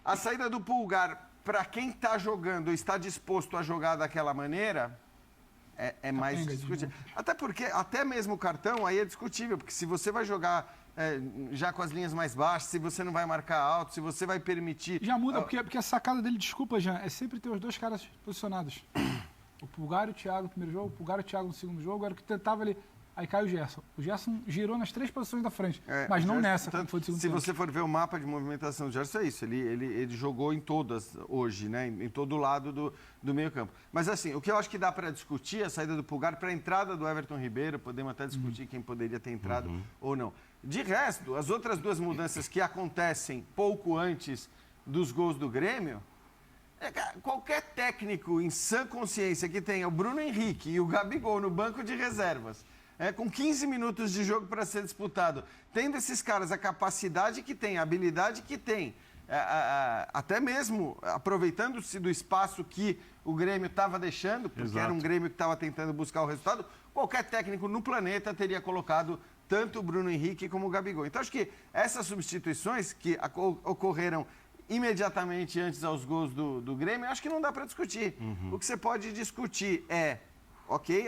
A saída do Pulgar, para quem está jogando ou está disposto a jogar daquela maneira, é mais discutível. Até porque, até mesmo o cartão, aí é discutível, porque se você vai jogar já com as linhas mais baixas, se você não vai marcar alto, se você vai permitir... Já muda, porque a sacada dele, desculpa, Jean, é sempre ter os dois caras posicionados. O Pulgar e o Thiago no primeiro jogo, o Pulgar e o Thiago no segundo jogo, era o que tentava ele... Aí cai o Gerson. O Gerson girou nas 3 posições da frente, mas não Gerson, nessa, como foi do segundo tempo. Se você for ver o mapa de movimentação do Gerson, é isso. Ele jogou em todas hoje, né? Em todo lado do meio campo. Mas assim, o que eu acho que dá para discutir é a saída do Pulgar para a entrada do Everton Ribeiro. Podemos até discutir quem poderia ter entrado ou não. De resto, as outras 2 mudanças que acontecem pouco antes dos gols do Grêmio, qualquer técnico em sã consciência que tenha o Bruno Henrique e o Gabigol no banco de reservas, com 15 minutos de jogo para ser disputado, tendo esses caras a capacidade que tem, a habilidade que tem, até mesmo aproveitando-se do espaço que o Grêmio estava deixando, porque era um Grêmio que estava tentando buscar o resultado, qualquer técnico no planeta teria colocado tanto o Bruno Henrique como o Gabigol. Então, acho que essas substituições que ocorreram imediatamente antes aos gols do Grêmio, acho que não dá para discutir. O que você pode discutir é,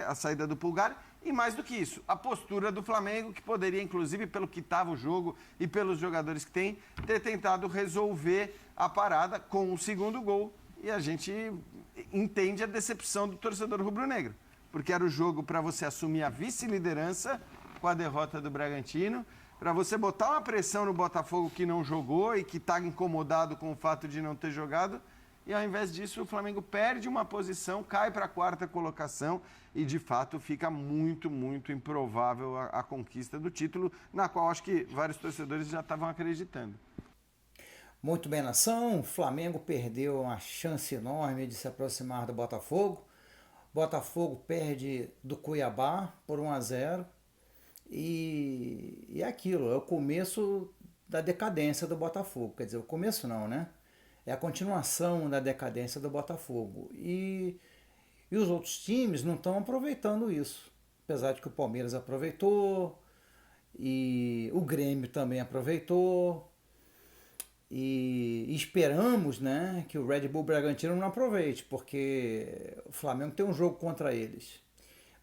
a saída do Pulgar, e mais do que isso, a postura do Flamengo, que poderia, inclusive, pelo que estava o jogo e pelos jogadores que tem, ter tentado resolver a parada com o segundo gol. E a gente entende a decepção do torcedor rubro-negro, porque era o jogo para você assumir a vice-liderança com a derrota do Bragantino, para você botar uma pressão no Botafogo que não jogou e que está incomodado com o fato de não ter jogado. E, ao invés disso, o Flamengo perde uma posição, cai para a 4ª colocação e, de fato, fica muito, muito improvável a conquista do título, na qual acho que vários torcedores já estavam acreditando. Muito bem, nação. O Flamengo perdeu uma chance enorme de se aproximar do Botafogo. Botafogo perde do Cuiabá por 1-0. E é aquilo, é o começo da decadência do Botafogo. Quer dizer, o começo não, né? É a continuação da decadência do Botafogo. E os outros times não estão aproveitando isso. Apesar de que o Palmeiras aproveitou, e o Grêmio também aproveitou. E esperamos, né, que o Red Bull Bragantino não aproveite, porque o Flamengo tem um jogo contra eles.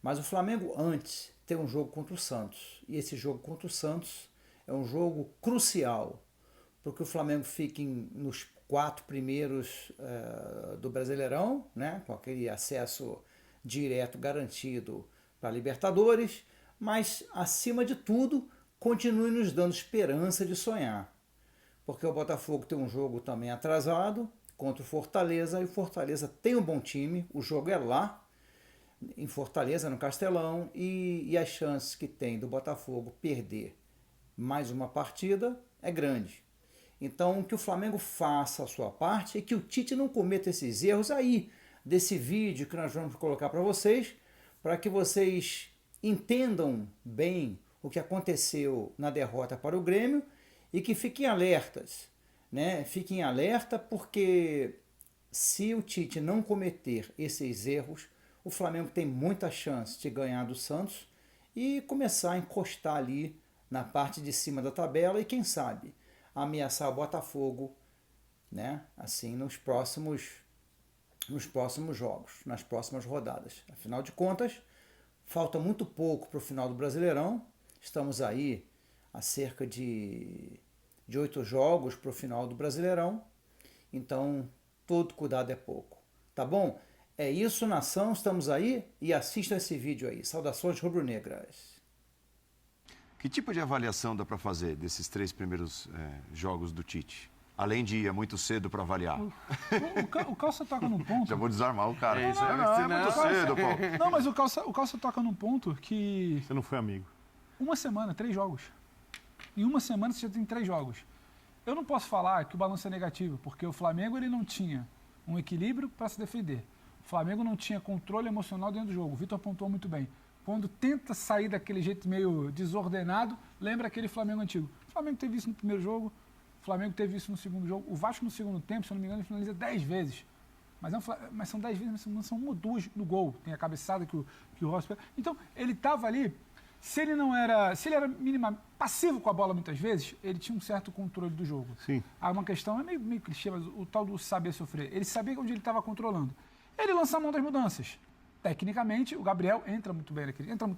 Mas o Flamengo antes tem um jogo contra o Santos. E esse jogo contra o Santos é um jogo crucial, porque o Flamengo fique nos 4 primeiros do Brasileirão, né, com aquele acesso direto garantido para a Libertadores, mas, acima de tudo, continue nos dando esperança de sonhar. Porque o Botafogo tem um jogo também atrasado contra o Fortaleza, e o Fortaleza tem um bom time, o jogo é lá, em Fortaleza, no Castelão, e as chances que tem do Botafogo perder mais uma partida é grande. Então, que o Flamengo faça a sua parte e que o Tite não cometa esses erros aí, desse vídeo que nós vamos colocar para vocês, para que vocês entendam bem o que aconteceu na derrota para o Grêmio e que fiquem alertas, né? Fiquem alerta, porque se o Tite não cometer esses erros, o Flamengo tem muita chance de ganhar do Santos e começar a encostar ali na parte de cima da tabela e, quem sabe, ameaçar o Botafogo, né? Assim, nos próximos jogos, nas próximas rodadas. Afinal de contas, falta muito pouco para o final do Brasileirão. Estamos aí a cerca de 8 jogos para o final do Brasileirão. Então, todo cuidado é pouco. Tá bom? É isso, nação. Estamos aí e assistam esse vídeo aí. Saudações rubro-negras. Que tipo de avaliação dá para fazer desses 3 primeiros jogos do Tite? Além de ir muito cedo para avaliar. O Calça toca num ponto... Já vou desarmar o cara. É muito cedo, Paulo. Não, mas o Calça toca num ponto que... Você não foi amigo. Uma semana, 3 jogos. Em uma semana você já tem 3 jogos. Eu não posso falar que o balanço é negativo, porque o Flamengo ele não tinha um equilíbrio para se defender. O Flamengo não tinha controle emocional dentro do jogo. O Vitor pontuou muito bem. Quando tenta sair daquele jeito meio desordenado, lembra aquele Flamengo antigo. O Flamengo teve isso no primeiro jogo, o Flamengo teve isso no segundo jogo. O Vasco no segundo tempo, se eu não me engano, ele finaliza 10 vezes. Mas são 10 vezes, mas não são 1 ou 2 no gol. Tem a cabeçada que o Rossi... Então, ele estava ali se ele era minimamente passivo com a bola muitas vezes, ele tinha um certo controle do jogo. Sim. Aí uma questão, é meio clichê, mas o tal do saber sofrer. Ele sabia onde ele estava controlando. Ele lança a mão das mudanças. Tecnicamente, o Gabriel entra muito bem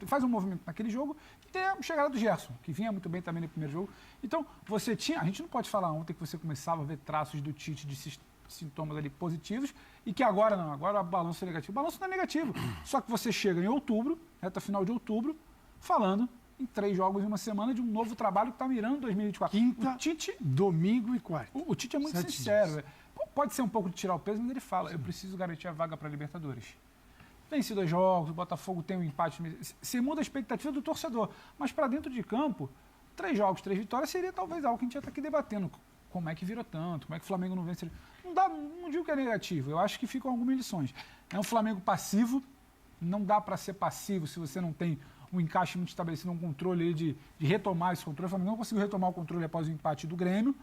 faz um movimento naquele jogo e tem a chegada do Gerson, que vinha muito bem também no primeiro jogo. Então, a gente não pode falar ontem que você começava a ver traços do Tite de sintomas ali positivos e que agora não, agora o balanço é negativo. O balanço não é negativo, só que você chega em outubro, reta final de outubro, falando em 3 jogos em uma semana de um novo trabalho que está mirando 2024. Quinta, o Tite, domingo e quarta. o Tite é muito 7 sincero. dias. Pode ser um pouco de tirar o peso, mas ele fala, eu preciso garantir a vaga para a Libertadores. Vence 2 jogos, o Botafogo tem um empate. Você muda a expectativa do torcedor. Mas para dentro de campo, 3 jogos, 3 vitórias seria talvez algo que a gente já está aqui debatendo. Como é que virou tanto? Como é que o Flamengo não vence? Não digo que é negativo, eu acho que ficam algumas lições. É um Flamengo passivo, não dá para ser passivo se você não tem um encaixe muito estabelecido, um controle de retomar esse controle. O Flamengo não conseguiu retomar o controle após o empate do Grêmio.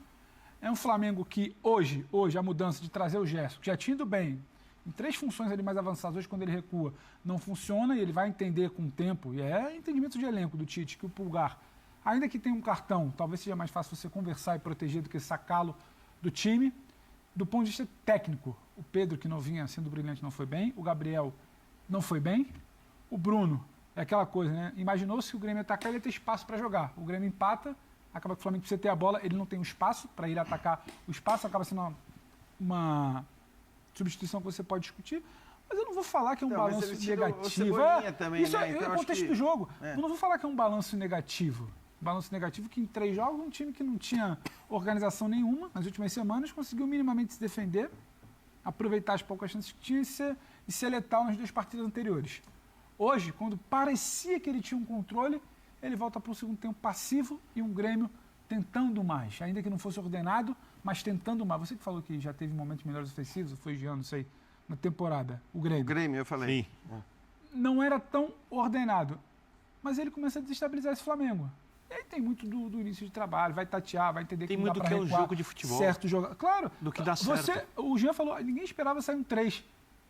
É um Flamengo que hoje a mudança de trazer o Gerson, que já tinha ido bem, em 3 funções ali mais avançadas, hoje quando ele recua, não funciona e ele vai entender com o tempo, e é entendimento de elenco do Tite, que o Pulgar, ainda que tenha um cartão, talvez seja mais fácil você conversar e proteger do que sacá-lo do time. Do ponto de vista técnico, o Pedro, que não vinha sendo brilhante, não foi bem, o Gabriel não foi bem, o Bruno, é aquela coisa, né? Imaginou-se que o Grêmio atacar, ele ia ter espaço para jogar. O Grêmio empata, acaba que o Flamengo precisa ter a bola, ele não tem o espaço para ir atacar. O espaço acaba sendo uma substituição que você pode discutir, mas eu não vou falar que é um balanço negativo. Também, isso né? é Então, o contexto do jogo. É. Eu não vou falar que é um balanço negativo. Balanço negativo que em 3 jogos, um time que não tinha organização nenhuma nas últimas semanas conseguiu minimamente se defender, aproveitar as poucas chances que tinha e ser letal nas 2 partidas anteriores. Hoje, quando parecia que ele tinha um controle, ele volta para o segundo tempo passivo e um Grêmio tentando mais, ainda que não fosse ordenado, mas tentando mais. Você que falou que já teve momentos melhores ofensivos, foi Jean, não sei, na temporada, o Grêmio. O Grêmio, eu falei. Sim. Não era tão ordenado, mas ele começa a desestabilizar esse Flamengo. E aí tem muito do início de trabalho, vai tatear, vai entender Tem que muito não dá que pra é um recuar jogo de futebol. certo jogo. Claro, Do que dá certo. O Jean falou, ninguém esperava sair um 3.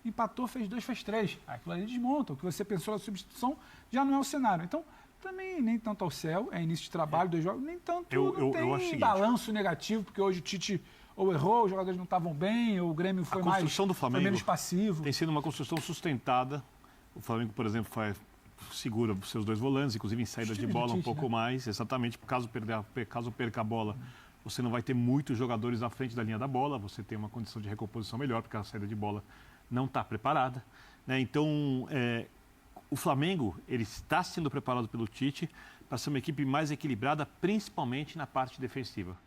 Empatou, fez 2, fez 3. Aquilo ali desmonta. O que você pensou na substituição já não é o cenário. Então, também nem tanto ao céu, é início de trabalho, 2 jogos, nem tanto Eu tem acho o seguinte, balanço negativo, porque hoje o Tite ou errou, os jogadores não estavam bem, ou o Grêmio foi A construção do foi Flamengo menos passivo. tem sido uma construção sustentada. O Flamengo, por exemplo, segura os seus 2 volantes, inclusive em saída de Estilo bola de um Tite, pouco né? mais, exatamente, caso perca a bola, você não vai ter muitos jogadores à frente da linha da bola, você tem uma condição de recomposição melhor, porque a saída de bola não está preparada, né? Então, o Flamengo ele está sendo preparado pelo Tite para ser uma equipe mais equilibrada, principalmente na parte defensiva.